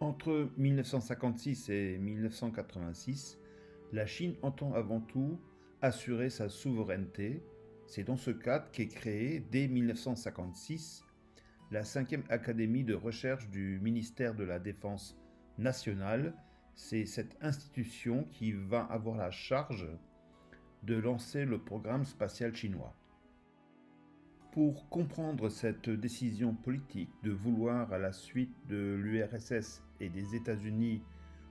Entre 1956 et 1986, la Chine entend avant tout assurer sa souveraineté. C'est dans ce cadre qu'est créée, dès 1956, la 5e Académie de recherche du ministère de la Défense nationale. C'est cette institution qui va avoir la charge de lancer le programme spatial chinois. Pour comprendre cette décision politique de vouloir, à la suite de l'URSS et des États-Unis,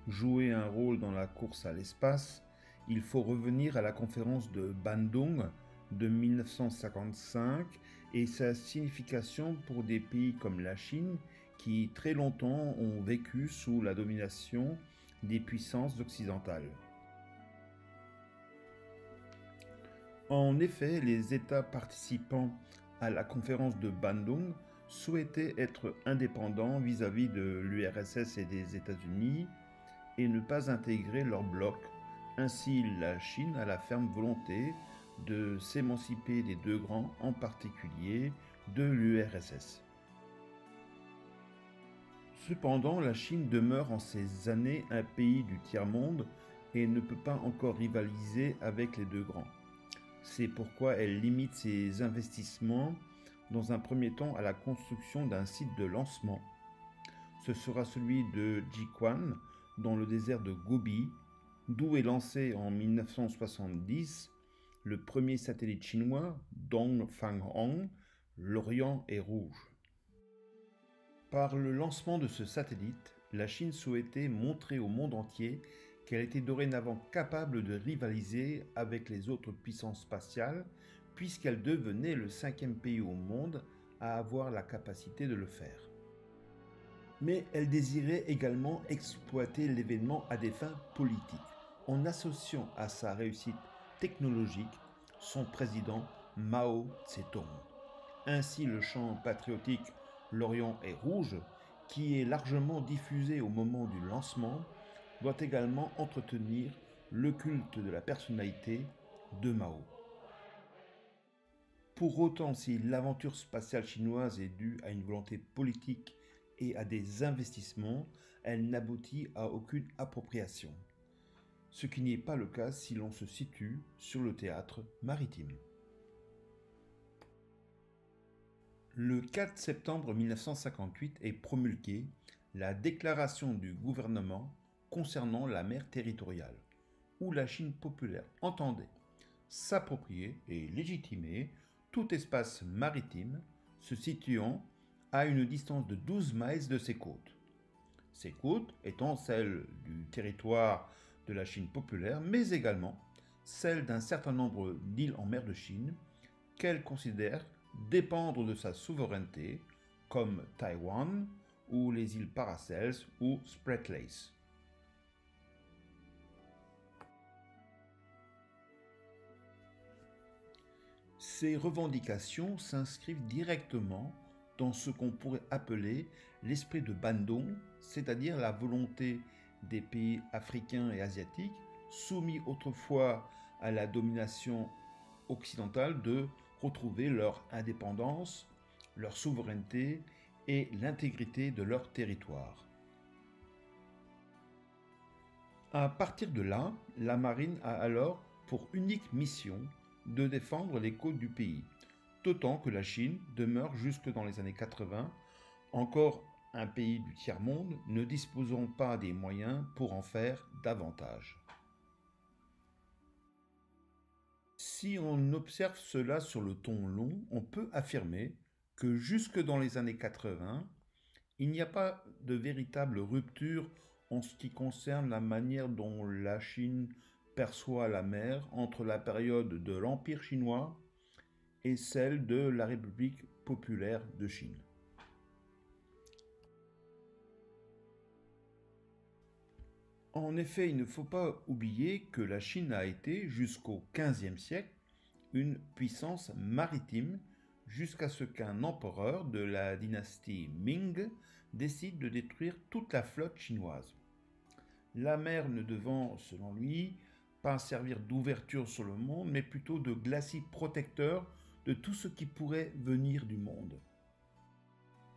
jouer un rôle dans la course à l'espace, il faut revenir à la conférence de Bandung de 1955 et sa signification pour des pays comme la Chine qui très longtemps ont vécu sous la domination des puissances occidentales. En effet, les États participants à la conférence de Bandung souhaitaient être indépendants vis-à-vis de l'URSS et des États-Unis et ne pas intégrer leur bloc. Ainsi, la Chine a la ferme volonté de s'émanciper des deux grands, en particulier de l'URSS. Cependant, la Chine demeure en ces années un pays du tiers-monde et ne peut pas encore rivaliser avec les deux grands. C'est pourquoi elle limite ses investissements dans un premier temps à la construction d'un site de lancement. Ce sera celui de Jiuquan, dans le désert de Gobi, d'où est lancé en 1970 le premier satellite chinois, Dongfang-Hong, l'Orient est rouge. Par le lancement de ce satellite, la Chine souhaitait montrer au monde entier qu'elle était dorénavant capable de rivaliser avec les autres puissances spatiales, puisqu'elle devenait le 5e pays au monde à avoir la capacité de le faire. Mais elle désirait également exploiter l'événement à des fins politiques, en associant à sa réussite technologique son président Mao Tse-tung. Ainsi, le chant patriotique « L'Orient est rouge », qui est largement diffusé au moment du lancement, doit également entretenir le culte de la personnalité de Mao. Pour autant, si l'aventure spatiale chinoise est due à une volonté politique et à des investissements, elle n'aboutit à aucune appropriation, ce qui n'est pas le cas si l'on se situe sur le théâtre maritime. Le 4 septembre 1958 est promulguée la déclaration du gouvernement concernant la mer territoriale, où la Chine populaire entendait s'approprier et légitimer tout espace maritime se situant à une distance de 12 miles de ses côtes. Ces côtes étant celles du territoire de la Chine populaire, mais également celles d'un certain nombre d'îles en mer de Chine qu'elle considère dépendre de sa souveraineté, comme Taïwan ou les îles Paracels ou Spratleys. Ces revendications s'inscrivent directement dans ce qu'on pourrait appeler l'esprit de Bandung, c'est-à-dire la volonté des pays africains et asiatiques, soumis autrefois à la domination occidentale, de retrouver leur indépendance, leur souveraineté et l'intégrité de leur territoire. À partir de là, la marine a alors pour unique mission de défendre les côtes du pays, d'autant que la Chine demeure jusque dans les années 80 encore un pays du tiers-monde, ne disposant pas des moyens pour en faire davantage. Si on observe cela sur le ton long, on peut affirmer que jusque dans les années 80, il n'y a pas de véritable rupture en ce qui concerne la manière dont la Chine perçoit la mer entre la période de l'Empire chinois et celle de la République populaire de Chine. En effet, il ne faut pas oublier que la Chine a été, jusqu'au XVe siècle, une puissance maritime jusqu'à ce qu'un empereur de la dynastie Ming décide de détruire toute la flotte chinoise. La mer ne devant, selon lui, pas servir d'ouverture sur le monde, mais plutôt de glacis protecteur de tout ce qui pourrait venir du monde.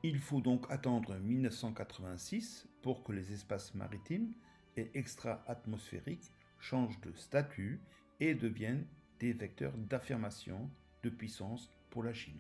Il faut donc attendre 1986 pour que les espaces maritimes et extra-atmosphériques changent de statut et deviennent des vecteurs d'affirmation de puissance pour la Chine.